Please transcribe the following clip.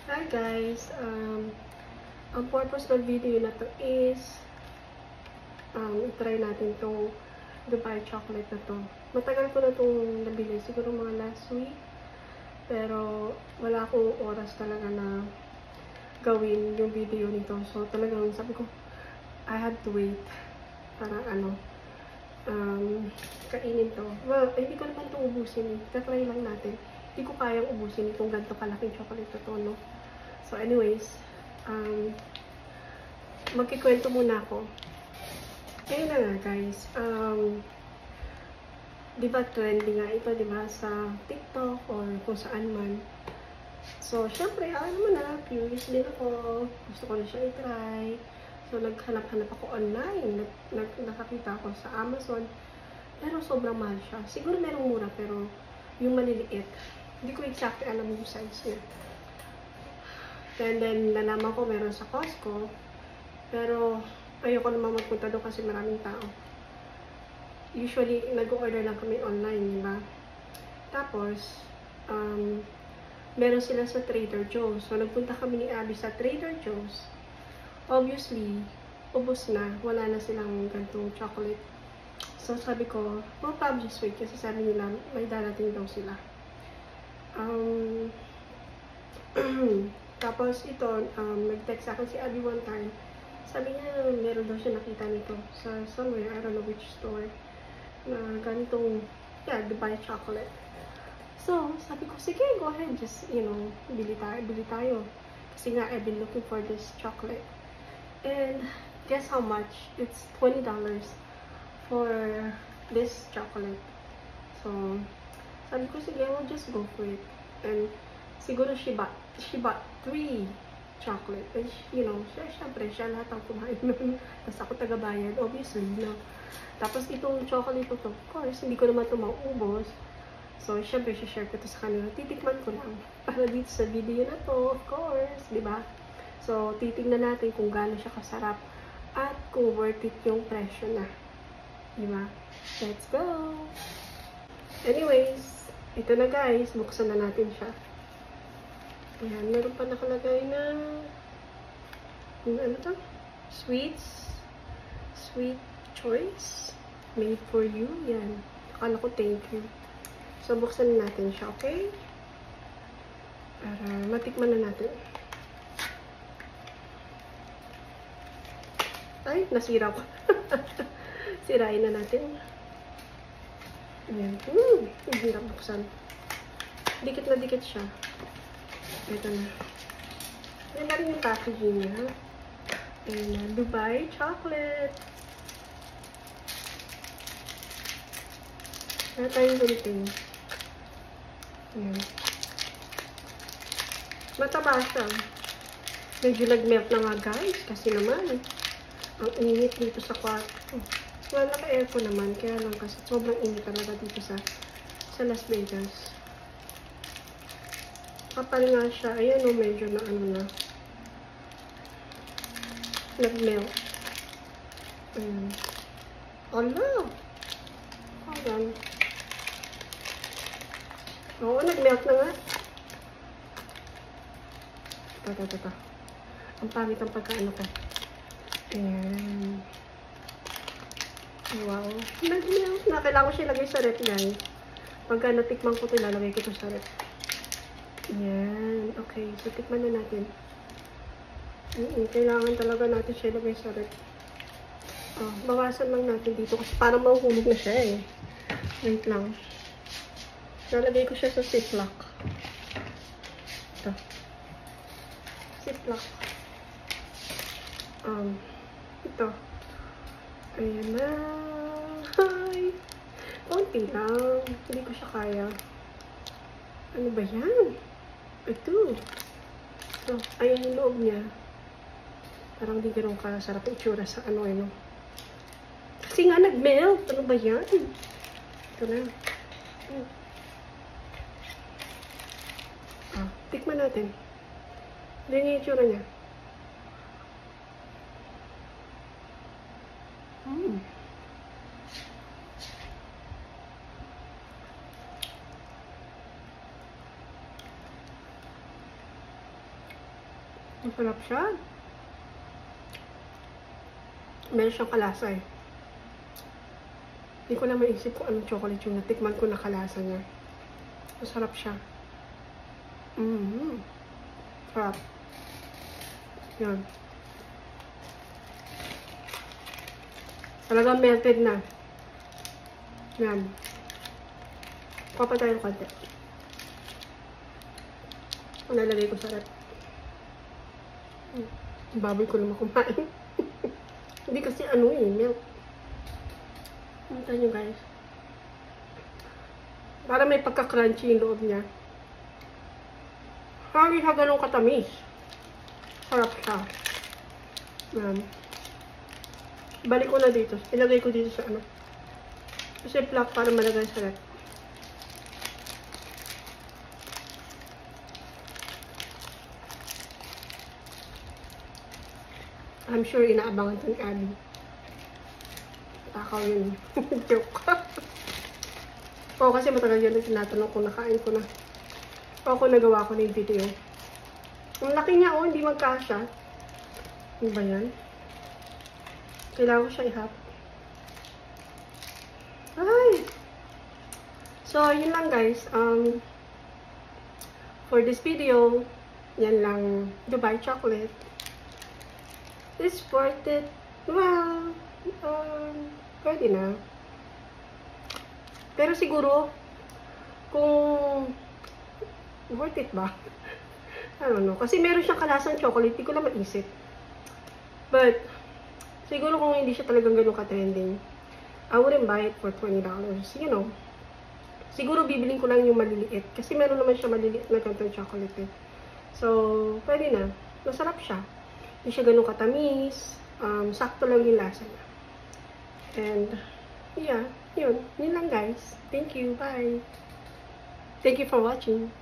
Hi guys, ang purpose ng video na to is try natin itong Dubai chocolate na to. Matagal ko na itong nabili, siguro mga last week, pero wala akong oras talaga na gawin yung video nito. So talagang sabi ko, I had to wait para kainin to. Well, hindi ko naman itong ubusin eh. Tatry lang natin. Hindi ko kayang ubusin itong ganito kalaking chocolate na to, no? So anyways, magkikwento muna ako. Ayun na nga guys, di ba trending nga ito, di ba, sa TikTok or kung saan man. So, syempre, alam mo na, curious din ako. Gusto ko na siya i-try. So, naghanap-hanap ako online. Nakakita ako sa Amazon. Pero sobrang mahal siya. Siguro merong mura, pero yung maliliit. Hindi ko exactly alam yung size niya. And then, nalaman ko meron sa Costco. Pero, ayoko naman magpunta doon kasi maraming tao. Usually, nag-order lang kami online, di ba? Tapos, meron sila sa Trader Joe's. So, nagpunta kami ni Abby sa Trader Joe's. Obviously, ubos na. Wala na silang gantong chocolate. So, sabi ko, well, probably just wait. Kasi sabi nila, may darating daw sila. Tapos ito, nag-text ako si Abby one time. Sabi niya, meron daw siya nakita nito sa somewhere, I don't know which store, na ganitong, yeah, Dubai chocolate. So, sabi ko, sige, go ahead, just, bili tayo. Kasi nga, I've been looking for this chocolate. And, guess how much? It's $20 for this chocolate. So, sabi ko, sige, we'll just go for it. And, siguro she bought 3 chocolate. And, syempre, siya lahat ang kumain nun. Tapos ako tagabayad, obviously, no? Tapos, itong chocolate to, of course, hindi ko naman ito maubos. So, syempre, share ko ito sa kanila. Titikman ko lang. Para dito sa video na to, of course, di ba? So, titignan natin kung gaano siya kasarap at kung worth it yung presyo na. Di ba? Let's go! Anyways, ito na guys. Buksan na natin siya. Ayan, meron pa nakalagay na ano to? Sweet choice made for you. Yan. Akala ko thank you. So, buksan na natin siya, okay? Para matikman na natin. Ay, nasira ko. Sirain na natin. Ayan. Ang hirap buksan. Dikit na dikit siya. Ito na. Yan na rin yung packaging niya. Ayan na. Dubai chocolate. Wala tayong gunting. Ayan. Mataba siya. Medyo nag-melt na nga guys. Kasi naman, ang init dito sa kwarto. Well, naka-aircon naman. Kaya lang kasi sobrang init talaga dito sa Las Vegas. Kapal nga siya. Ayan o, medyo na nag-melt. Ala! Ayan. Oo, nag-melt na nga. Ito. Ang pangit ang pagkaano ko. Ayan. Wow. Nag-melt na. Kailangan ko siya lagay sa rep, guys. Pagka natikman ko ito, lalagay ko ito sa rep. Ayan. Okay. So, tikman na natin. Kailangan talaga natin siya lagay sa rep. Bawasan lang natin dito kasi parang mahuhulog na siya eh. Wait lang. Nalagay ko siya sa ziplock. Ito. Ziplock. Ito. Ayan na. Hi! Konti lang. Hindi ko siya kaya. Ano ba yan? Ito. So, ayan yung loob niya. Parang di ganun kasarap yung itsura sa ano. Kasi nga nag-melt. Ano ba yan? Ito na. Tikman natin. Hindi yung itsura niya. Masarap siya. Meron siyang kalasa eh. Hindi ko na maisip kung anong chocolate yung natikman ko na kalasa niya. Masarap siya. Sarap. Yan. Talagang melted na. Yan. Papatay yung konti. Nalagay ko sa rep. Baboy ko naman kumain. Hindi kasi ano eh, milk. Punta nyo guys. Para may pagka-crunchy yung loob niya. Hindi siya ganun katamis. Sarap siya. Yan. Balik ko na dito. Ilagay ko dito sa ano. Sa Ziploc para malagay sa rep. I'm sure inaabangan ito ni Abby. Takaw yun. Joke. Oo, kasi matagal yun na tinatanong kung nakain ko na. O kung nagawa ko na yung video. Ang laki niya, oh, hindi magkasya. Ano ba yan? Kailangan ko siya ihap. Ay! So, yun lang guys. For this video, yan lang Dubai chocolate. It's worth it. Well, pwede na. Pero siguro, kung worth it ba? I don't know. Kasi meron siyang kalasang chocolate. Di ko lang maisip. But, siguro kung hindi siya talagang ganun ka-trending, I wouldn't buy it for $20. You know. Siguro bibiling ko lang yung maliliit. Kasi meron naman siya maliliit na gantong chocolate eh. So, pwede na. Masarap siya. Hindi siya ganun katamis. Sakto lang yung lasa niya. And, yeah. Yun lang guys. Thank you. Bye. Thank you for watching.